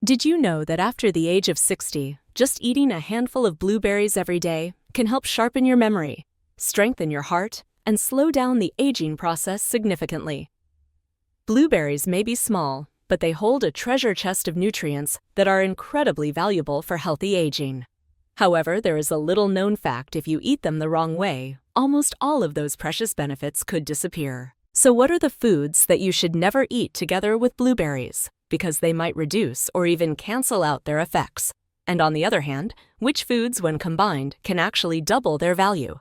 Did you know that after the age of 60, just eating a handful of blueberries every day can help sharpen your memory, strengthen your heart, and slow down the aging process significantly? Blueberries may be small, but they hold a treasure chest of nutrients that are incredibly valuable for healthy aging. However, there is a little-known fact: if you eat them the wrong way, almost all of those precious benefits could disappear. So what are the foods that you should never eat together with blueberries, because they might reduce or even cancel out their effects? And on the other hand, which foods, when combined, can actually double their value,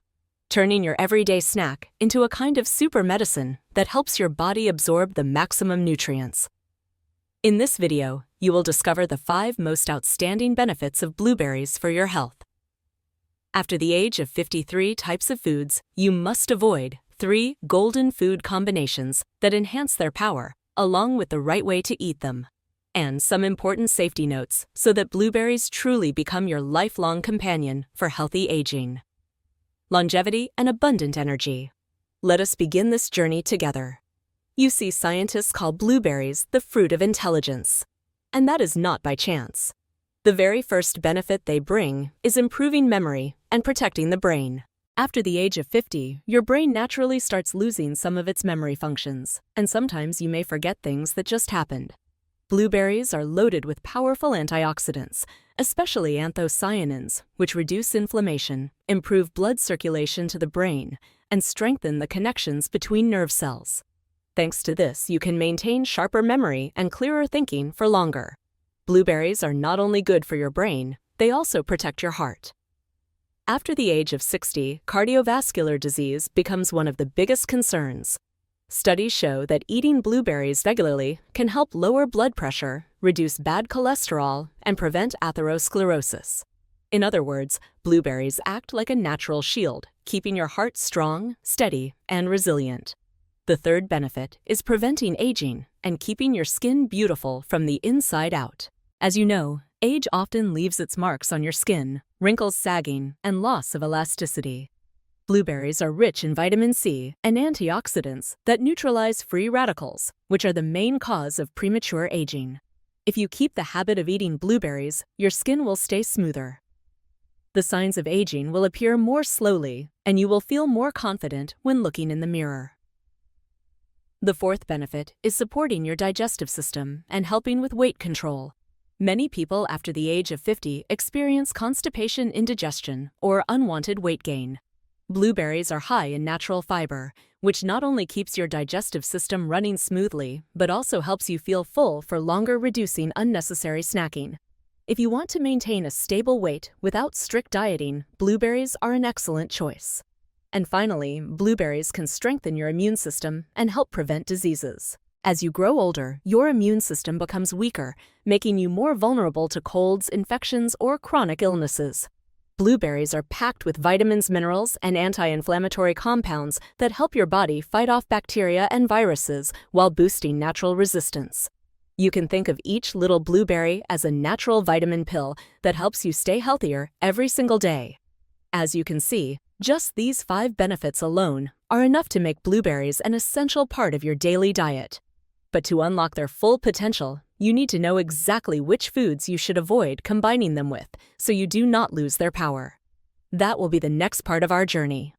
turning your everyday snack into a kind of super medicine that helps your body absorb the maximum nutrients? In this video, you will discover the 5 most outstanding benefits of blueberries for your health. After the age of 53 types of foods, you must avoid 3 golden food combinations that enhance their power, along with the right way to eat them, and some important safety notes so that blueberries truly become your lifelong companion for healthy aging. Longevity and abundant energy. Let us begin this journey together. You see, scientists call blueberries the fruit of intelligence, and that is not by chance. The very first benefit they bring is improving memory and protecting the brain. After the age of 50, your brain naturally starts losing some of its memory functions, and sometimes you may forget things that just happened. Blueberries are loaded with powerful antioxidants, especially anthocyanins, which reduce inflammation, improve blood circulation to the brain, and strengthen the connections between nerve cells. Thanks to this, you can maintain sharper memory and clearer thinking for longer. Blueberries are not only good for your brain, they also protect your heart. After the age of 60, cardiovascular disease becomes one of the biggest concerns. Studies show that eating blueberries regularly can help lower blood pressure, reduce bad cholesterol, and prevent atherosclerosis. In other words, blueberries act like a natural shield, keeping your heart strong, steady, and resilient. The third benefit is preventing aging and keeping your skin beautiful from the inside out. As you know, age often leaves its marks on your skin: wrinkles sagging, and loss of elasticity. Blueberries are rich in vitamin C and antioxidants that neutralize free radicals, which are the main cause of premature aging. If you keep the habit of eating blueberries, your skin will stay smoother. The signs of aging will appear more slowly, and you will feel more confident when looking in the mirror. The fourth benefit is supporting your digestive system and helping with weight control. Many people after the age of 50 experience constipation, indigestion, or unwanted weight gain. Blueberries are high in natural fiber, which not only keeps your digestive system running smoothly, but also helps you feel full for longer, reducing unnecessary snacking. If you want to maintain a stable weight without strict dieting, blueberries are an excellent choice. And finally, blueberries can strengthen your immune system and help prevent diseases. As you grow older, your immune system becomes weaker, making you more vulnerable to colds, infections, or chronic illnesses. Blueberries are packed with vitamins, minerals, and anti-inflammatory compounds that help your body fight off bacteria and viruses while boosting natural resistance. You can think of each little blueberry as a natural vitamin pill that helps you stay healthier every single day. As you can see, just these 5 benefits alone are enough to make blueberries an essential part of your daily diet. But to unlock their full potential, you need to know exactly which foods you should avoid combining them with, so you do not lose their power. That will be the next part of our journey.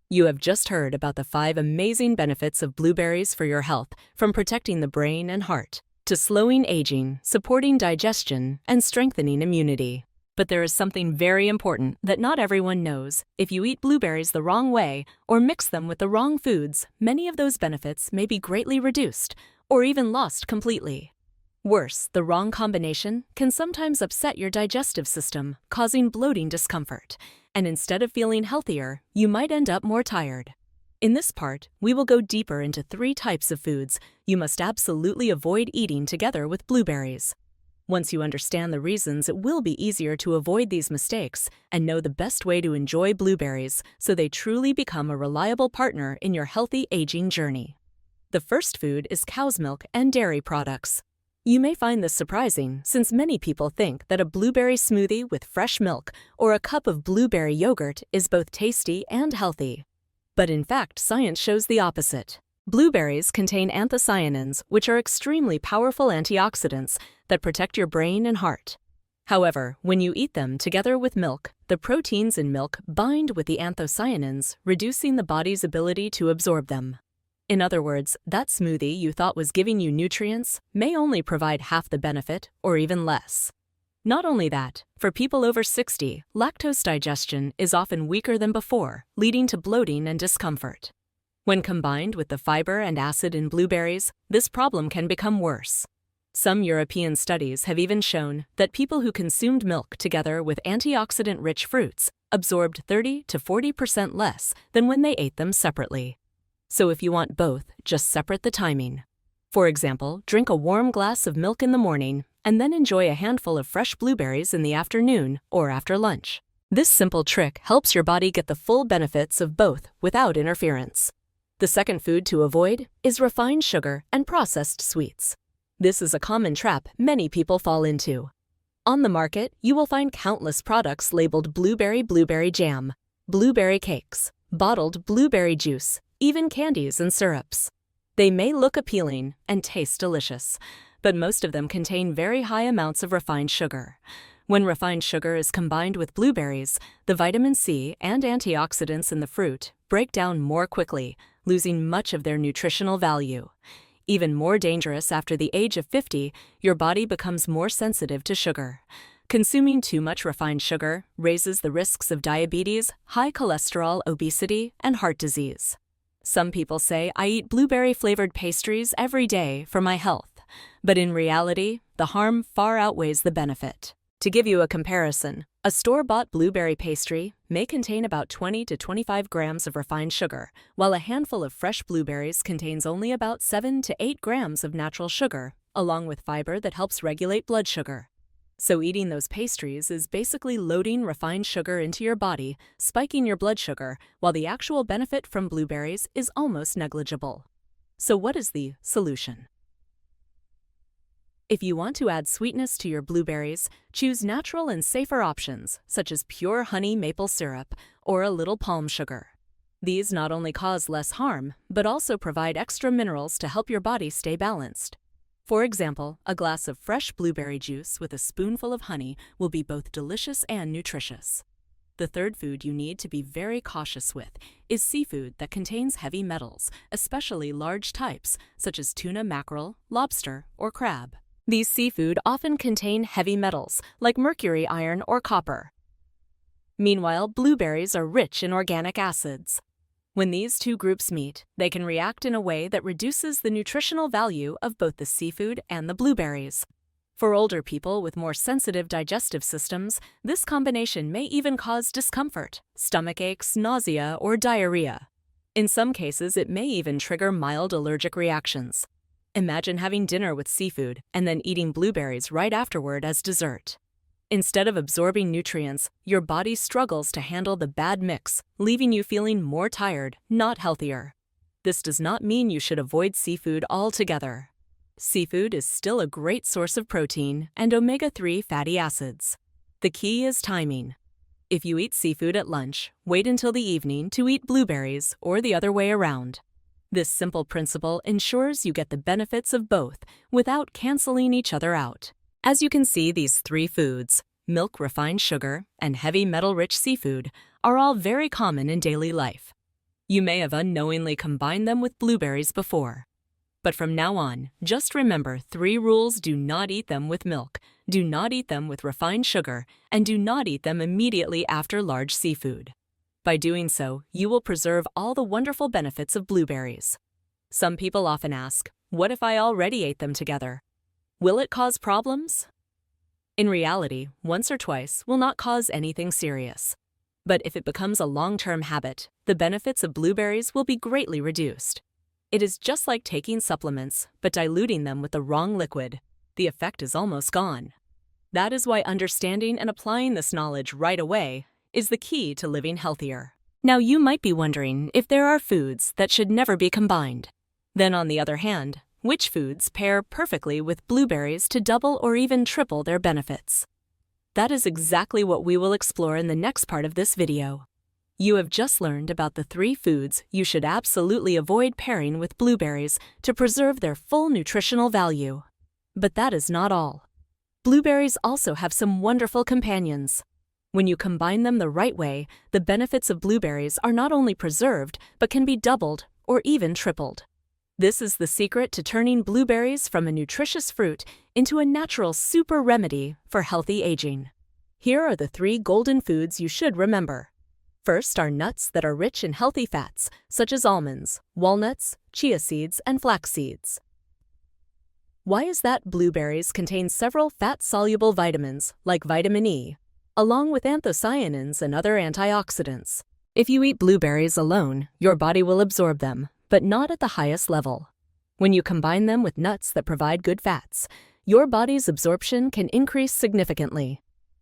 You have just heard about the 5 amazing benefits of blueberries for your health, from protecting the brain and heart, to slowing aging, supporting digestion, and strengthening immunity. But there is something very important that not everyone knows. If you eat blueberries the wrong way or mix them with the wrong foods, many of those benefits may be greatly reduced or even lost completely. Worse, the wrong combination can sometimes upset your digestive system, causing bloating discomfort. And instead of feeling healthier, you might end up more tired. In this part, we will go deeper into 3 types of foods you must absolutely avoid eating together with blueberries. Once you understand the reasons, it will be easier to avoid these mistakes and know the best way to enjoy blueberries so they truly become a reliable partner in your healthy aging journey. The first food is cow's milk and dairy products. You may find this surprising, since many people think that a blueberry smoothie with fresh milk or a cup of blueberry yogurt is both tasty and healthy. But in fact, science shows the opposite. Blueberries contain anthocyanins, which are extremely powerful antioxidants that protect your brain and heart. However, when you eat them together with milk, the proteins in milk bind with the anthocyanins, reducing the body's ability to absorb them. In other words, that smoothie you thought was giving you nutrients may only provide half the benefit or even less. Not only that, for people over 60, lactose digestion is often weaker than before, leading to bloating and discomfort. When combined with the fiber and acid in blueberries, this problem can become worse. Some European studies have even shown that people who consumed milk together with antioxidant-rich fruits absorbed 30 to 40% less than when they ate them separately. So if you want both, just separate the timing. For example, drink a warm glass of milk in the morning and then enjoy a handful of fresh blueberries in the afternoon or after lunch. This simple trick helps your body get the full benefits of both without interference. The second food to avoid is refined sugar and processed sweets. This is a common trap many people fall into. On the market, you will find countless products labeled blueberry jam, blueberry cakes, bottled blueberry juice, even candies and syrups. They may look appealing and taste delicious, but most of them contain very high amounts of refined sugar. When refined sugar is combined with blueberries, the vitamin C and antioxidants in the fruit break down more quickly, losing much of their nutritional value. Even more dangerous after the age of 50, your body becomes more sensitive to sugar. Consuming too much refined sugar raises the risks of diabetes, high cholesterol, obesity, and heart disease. Some people say, I eat blueberry-flavored pastries every day for my health, but in reality, the harm far outweighs the benefit. To give you a comparison, a store-bought blueberry pastry may contain about 20 to 25 grams of refined sugar, while a handful of fresh blueberries contains only about 7 to 8 grams of natural sugar, along with fiber that helps regulate blood sugar. So eating those pastries is basically loading refined sugar into your body, spiking your blood sugar, while the actual benefit from blueberries is almost negligible. So what is the solution? If you want to add sweetness to your blueberries, choose natural and safer options, such as pure honey maple syrup or a little palm sugar. These not only cause less harm, but also provide extra minerals to help your body stay balanced. For example, a glass of fresh blueberry juice with a spoonful of honey will be both delicious and nutritious. The third food you need to be very cautious with is seafood that contains heavy metals, especially large types, such as tuna, mackerel, lobster, or crab. These seafood often contain heavy metals, like mercury, iron, or copper. Meanwhile, blueberries are rich in organic acids. When these two groups meet, they can react in a way that reduces the nutritional value of both the seafood and the blueberries. For older people with more sensitive digestive systems, this combination may even cause discomfort, stomach aches, nausea, or diarrhea. In some cases, it may even trigger mild allergic reactions. Imagine having dinner with seafood and then eating blueberries right afterward as dessert. Instead of absorbing nutrients, your body struggles to handle the bad mix, leaving you feeling more tired, not healthier. This does not mean you should avoid seafood altogether. Seafood is still a great source of protein and omega-3 fatty acids. The key is timing. If you eat seafood at lunch, wait until the evening to eat blueberries or the other way around. This simple principle ensures you get the benefits of both without canceling each other out. As you can see, these three foods, milk, refined sugar, and heavy metal-rich seafood, are all very common in daily life. You may have unknowingly combined them with blueberries before. But from now on, just remember 3 rules: do not eat them with milk, do not eat them with refined sugar, and do not eat them immediately after large seafood. By doing so, you will preserve all the wonderful benefits of blueberries. Some people often ask, what if I already ate them together? Will it cause problems? In reality, once or twice will not cause anything serious. But if it becomes a long-term habit, the benefits of blueberries will be greatly reduced. It is just like taking supplements, but diluting them with the wrong liquid. The effect is almost gone. That is why understanding and applying this knowledge right away is the key to living healthier. Now you might be wondering if there are foods that should never be combined. Then on the other hand, which foods pair perfectly with blueberries to double or even triple their benefits? That is exactly what we will explore in the next part of this video. You have just learned about the 3 foods you should absolutely avoid pairing with blueberries to preserve their full nutritional value. But that is not all. Blueberries also have some wonderful companions. When you combine them the right way, the benefits of blueberries are not only preserved, but can be doubled or even tripled. This is the secret to turning blueberries from a nutritious fruit into a natural super remedy for healthy aging. Here are the 3 golden foods you should remember. First are nuts that are rich in healthy fats, such as almonds, walnuts, chia seeds, and flax seeds. Why is that? Blueberries contain several fat-soluble vitamins, like vitamin E, along with anthocyanins and other antioxidants. If you eat blueberries alone, your body will absorb them, but not at the highest level. When you combine them with nuts that provide good fats, your body's absorption can increase significantly.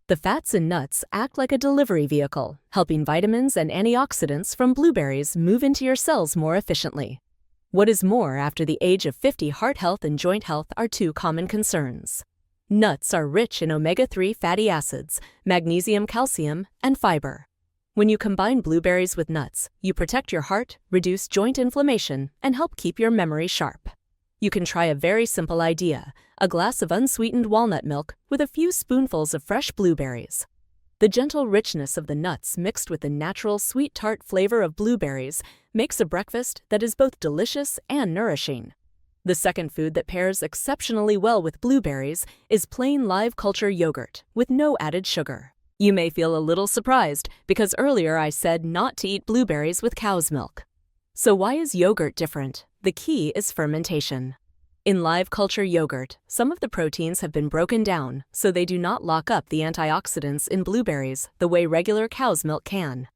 The fats in nuts act like a delivery vehicle, helping vitamins and antioxidants from blueberries move into your cells more efficiently. What is more, after the age of 50, heart health and joint health are 2 common concerns. Nuts are rich in omega-3 fatty acids, magnesium, calcium, and fiber. When you combine blueberries with nuts, you protect your heart, reduce joint inflammation, and help keep your memory sharp. You can try a very simple idea: a glass of unsweetened walnut milk with a few spoonfuls of fresh blueberries. The gentle richness of the nuts mixed with the natural sweet tart flavor of blueberries makes a breakfast that is both delicious and nourishing. The second food that pairs exceptionally well with blueberries is plain live culture yogurt with no added sugar. You may feel a little surprised because earlier I said not to eat blueberries with cow's milk. So why is yogurt different? The key is fermentation. In live culture yogurt, some of the proteins have been broken down so they do not lock up the antioxidants in blueberries the way regular cow's milk can.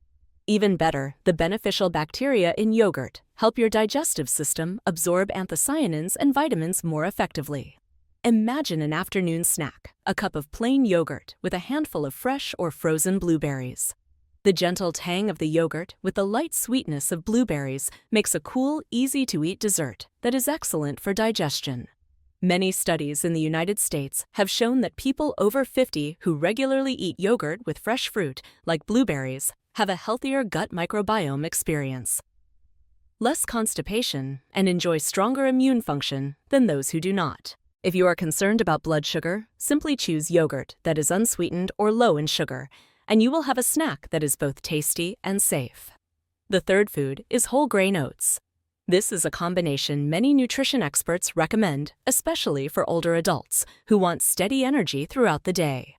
Even better, the beneficial bacteria in yogurt help your digestive system absorb anthocyanins and vitamins more effectively. Imagine an afternoon snack, a cup of plain yogurt with a handful of fresh or frozen blueberries. The gentle tang of the yogurt with the light sweetness of blueberries makes a cool, easy-to-eat dessert that is excellent for digestion. Many studies in the United States have shown that people over 50 who regularly eat yogurt with fresh fruit, like blueberries, have a healthier gut microbiome experience, less constipation, and enjoy stronger immune function than those who do not. If you are concerned about blood sugar, simply choose yogurt that is unsweetened or low in sugar, and you will have a snack that is both tasty and safe. The third food is whole grain oats. This is a combination many nutrition experts recommend, especially for older adults who want steady energy throughout the day.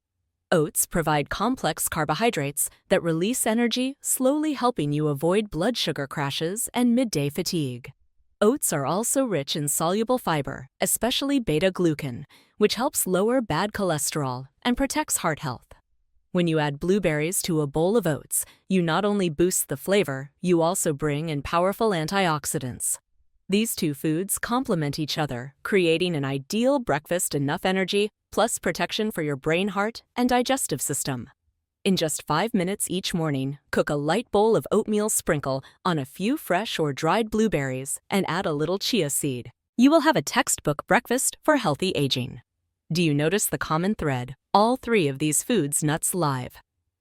Oats provide complex carbohydrates that release energy, slowly helping you avoid blood sugar crashes and midday fatigue. Oats are also rich in soluble fiber, especially beta-glucan, which helps lower bad cholesterol and protects heart health. When you add blueberries to a bowl of oats, you not only boost the flavor, you also bring in powerful antioxidants. These 2 foods complement each other, creating an ideal breakfast: enough energy, plus protection for your brain, heart, and digestive system. In just 5 minutes each morning, cook a light bowl of oatmeal, sprinkle on a few fresh or dried blueberries, and add a little chia seed. You will have a textbook breakfast for healthy aging. Do you notice the common thread? All 3 of these foods, nuts, live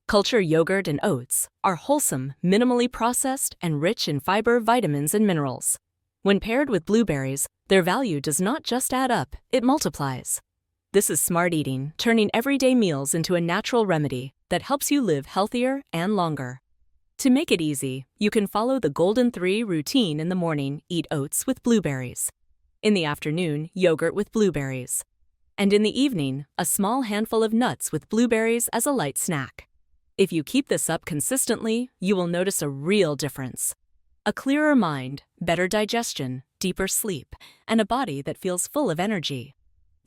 culture yogurt, and oats, are wholesome, minimally processed, and rich in fiber, vitamins, and minerals. When paired with blueberries, their value does not just add up, it multiplies. This is smart eating, turning everyday meals into a natural remedy that helps you live healthier and longer. To make it easy, you can follow the Golden 3 routine. In the morning, eat oats with blueberries. In the afternoon, yogurt with blueberries. And in the evening, a small handful of nuts with blueberries as a light snack. If you keep this up consistently, you will notice a real difference. A clearer mind, better digestion, deeper sleep, and a body that feels full of energy.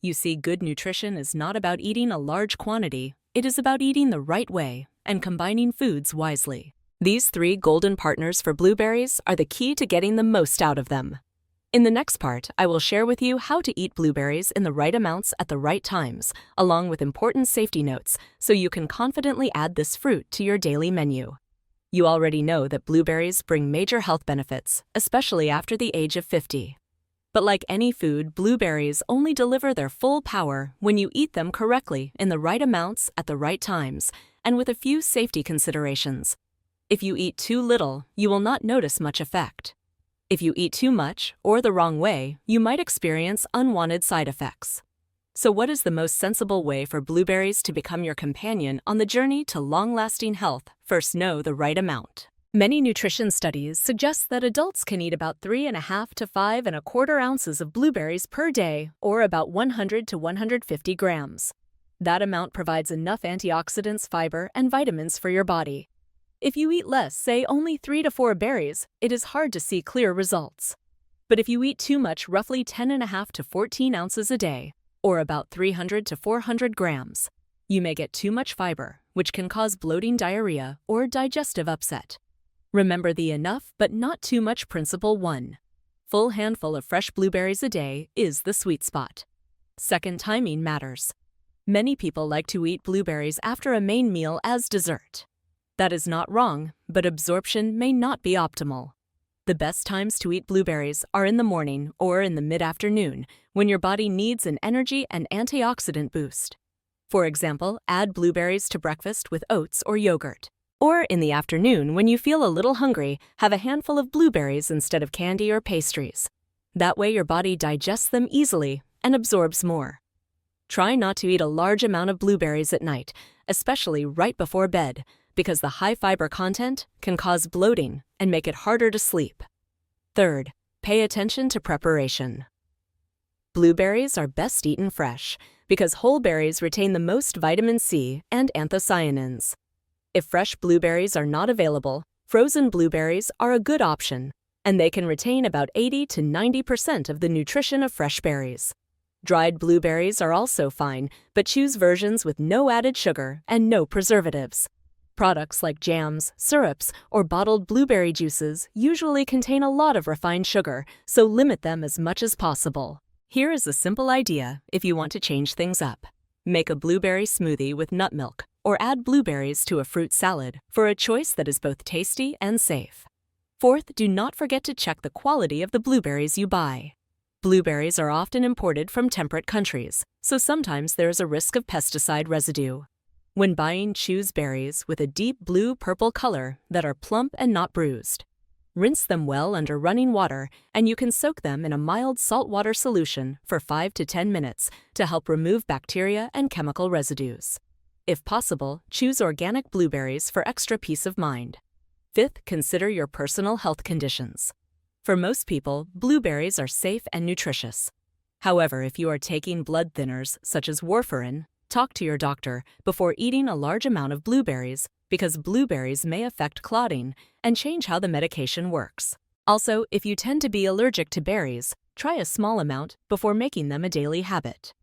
You see, good nutrition is not about eating a large quantity, it is about eating the right way and combining foods wisely. These 3 golden partners for blueberries are the key to getting the most out of them. In the next part, I will share with you how to eat blueberries in the right amounts at the right times, along with important safety notes, so you can confidently add this fruit to your daily menu. You already know that blueberries bring major health benefits, especially after the age of 50. But like any food, blueberries only deliver their full power when you eat them correctly in the right amounts at the right times, and with a few safety considerations. If you eat too little, you will not notice much effect. If you eat too much or the wrong way, you might experience unwanted side effects. So what is the most sensible way for blueberries to become your companion on the journey to long-lasting health? First, know the right amount. Many nutrition studies suggest that adults can eat about 3.5 to 5.25 ounces of blueberries per day, or about 100 to 150 grams. That amount provides enough antioxidants, fiber, and vitamins for your body. If you eat less, say only 3 to 4 berries, it is hard to see clear results. But if you eat too much, roughly 10.5 to 14 ounces a day, or about 300 to 400 grams, you may get too much fiber, which can cause bloating, diarrhea, or digestive upset. Remember the enough but not too much principle 1. Full handful of fresh blueberries a day is the sweet spot. Second, timing matters. Many people like to eat blueberries after a main meal as dessert. That is not wrong, but absorption may not be optimal. The best times to eat blueberries are in the morning or in the mid-afternoon, when your body needs an energy and antioxidant boost. For example, add blueberries to breakfast with oats or yogurt. Or in the afternoon, when you feel a little hungry, have a handful of blueberries instead of candy or pastries. That way your body digests them easily and absorbs more. Try not to eat a large amount of blueberries at night, especially right before bed, because the high fiber content can cause bloating and make it harder to sleep. Third, pay attention to preparation. Blueberries are best eaten fresh because whole berries retain the most vitamin C and anthocyanins. If fresh blueberries are not available, frozen blueberries are a good option, and they can retain about 80 to 90% of the nutrition of fresh berries. Dried blueberries are also fine, but choose versions with no added sugar and no preservatives. Products like jams, syrups, or bottled blueberry juices usually contain a lot of refined sugar, so limit them as much as possible. Here is a simple idea if you want to change things up. Make a blueberry smoothie with nut milk, or add blueberries to a fruit salad for a choice that is both tasty and safe. Fourth, do not forget to check the quality of the blueberries you buy. Blueberries are often imported from temperate countries, so sometimes there is a risk of pesticide residue. When buying, choose berries with a deep blue-purple color that are plump and not bruised. Rinse them well under running water, and you can soak them in a mild saltwater solution for 5 to 10 minutes to help remove bacteria and chemical residues. If possible, choose organic blueberries for extra peace of mind. Fifth, consider your personal health conditions. For most people, blueberries are safe and nutritious. However, if you are taking blood thinners such as warfarin, talk to your doctor before eating a large amount of blueberries because blueberries may affect clotting and change how the medication works. Also, if you tend to be allergic to berries, try a small amount before making them a daily habit.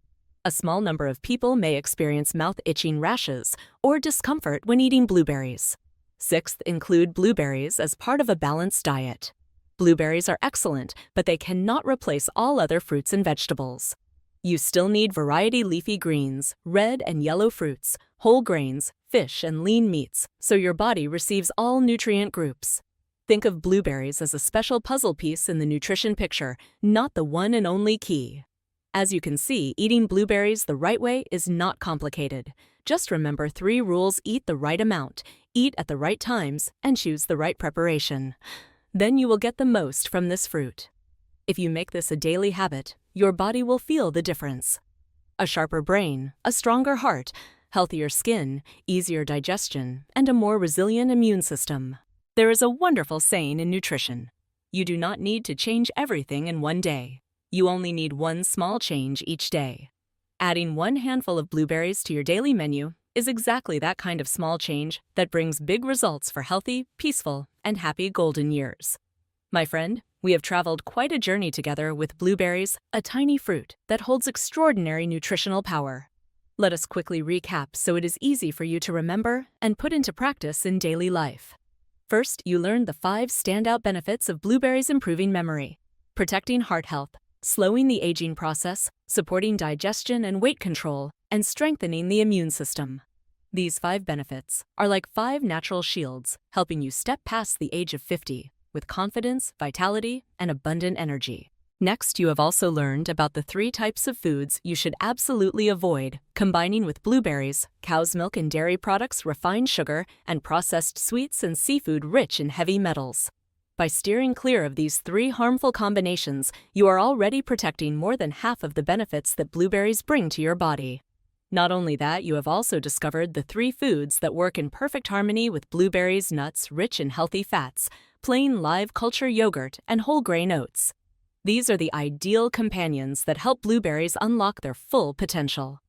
A small number of people may experience mouth itching rashes or discomfort when eating blueberries. Sixth, include blueberries as part of a balanced diet. Blueberries are excellent, but they cannot replace all other fruits and vegetables. You still need variety leafy greens, red and yellow fruits, whole grains, fish, and lean meats, so your body receives all nutrient groups. Think of blueberries as a special puzzle piece in the nutrition picture, not the one and only key. As you can see, eating blueberries the right way is not complicated. Just remember 3 rules: eat the right amount, eat at the right times, and choose the right preparation. Then you will get the most from this fruit. If you make this a daily habit, your body will feel the difference. A sharper brain, a stronger heart, healthier skin, easier digestion, and a more resilient immune system. There is a wonderful saying in nutrition: you do not need to change everything in one day. You only need one small change each day. Adding 1 handful of blueberries to your daily menu is exactly that kind of small change that brings big results for healthy, peaceful, and happy golden years. My friend, we have traveled quite a journey together with blueberries, a tiny fruit that holds extraordinary nutritional power. Let us quickly recap so it is easy for you to remember and put into practice in daily life. First, you learned the 5 standout benefits of blueberries: improving memory, protecting heart health, slowing the aging process, supporting digestion and weight control, and strengthening the immune system. These 5 benefits are like 5 natural shields, helping you step past the age of 50 with confidence, vitality, and abundant energy. Next, you have also learned about the 3 types of foods you should absolutely avoid, combining with blueberries, cow's milk and dairy products, refined sugar, and processed sweets and seafood rich in heavy metals. By steering clear of these 3 harmful combinations, you are already protecting more than half of the benefits that blueberries bring to your body. Not only that, you have also discovered the 3 foods that work in perfect harmony with blueberries, nuts rich in healthy fats, plain live culture yogurt, and whole grain oats. These are the ideal companions that help blueberries unlock their full potential.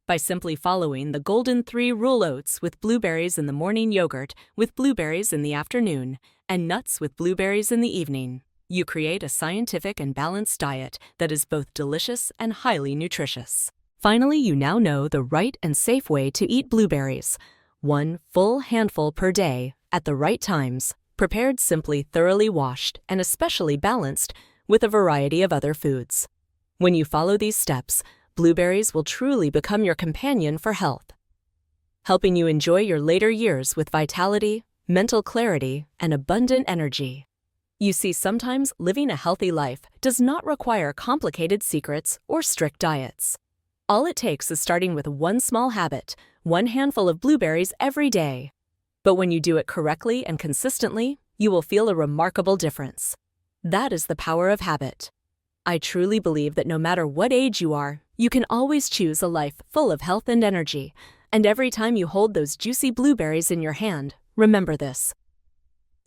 By simply following the Golden 3 Rule: oats with blueberries in the morning, yogurt with blueberries in the afternoon, and nuts with blueberries in the evening, you create a scientific and balanced diet that is both delicious and highly nutritious. Finally, you now know the right and safe way to eat blueberries. 1 full handful per day, at the right times, prepared simply, thoroughly washed, and especially balanced with a variety of other foods. When you follow these steps, blueberries will truly become your companion for health, helping you enjoy your later years with vitality, mental clarity, and abundant energy. You see, sometimes living a healthy life does not require complicated secrets or strict diets. All it takes is starting with 1 small habit, 1 handful of blueberries every day. But when you do it correctly and consistently, you will feel a remarkable difference. That is the power of habit. I truly believe that no matter what age you are, you can always choose a life full of health and energy. And every time you hold those juicy blueberries in your hand, remember this: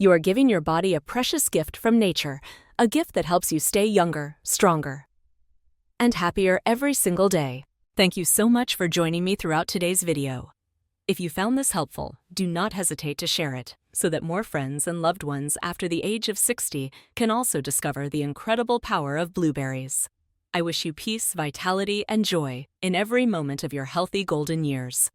you are giving your body a precious gift from nature, a gift that helps you stay younger, stronger, and happier every single day. Thank you so much for joining me throughout today's video. If you found this helpful, do not hesitate to share it so that more friends and loved ones after the age of 60 can also discover the incredible power of blueberries. I wish you peace, vitality, and joy in every moment of your healthy golden years.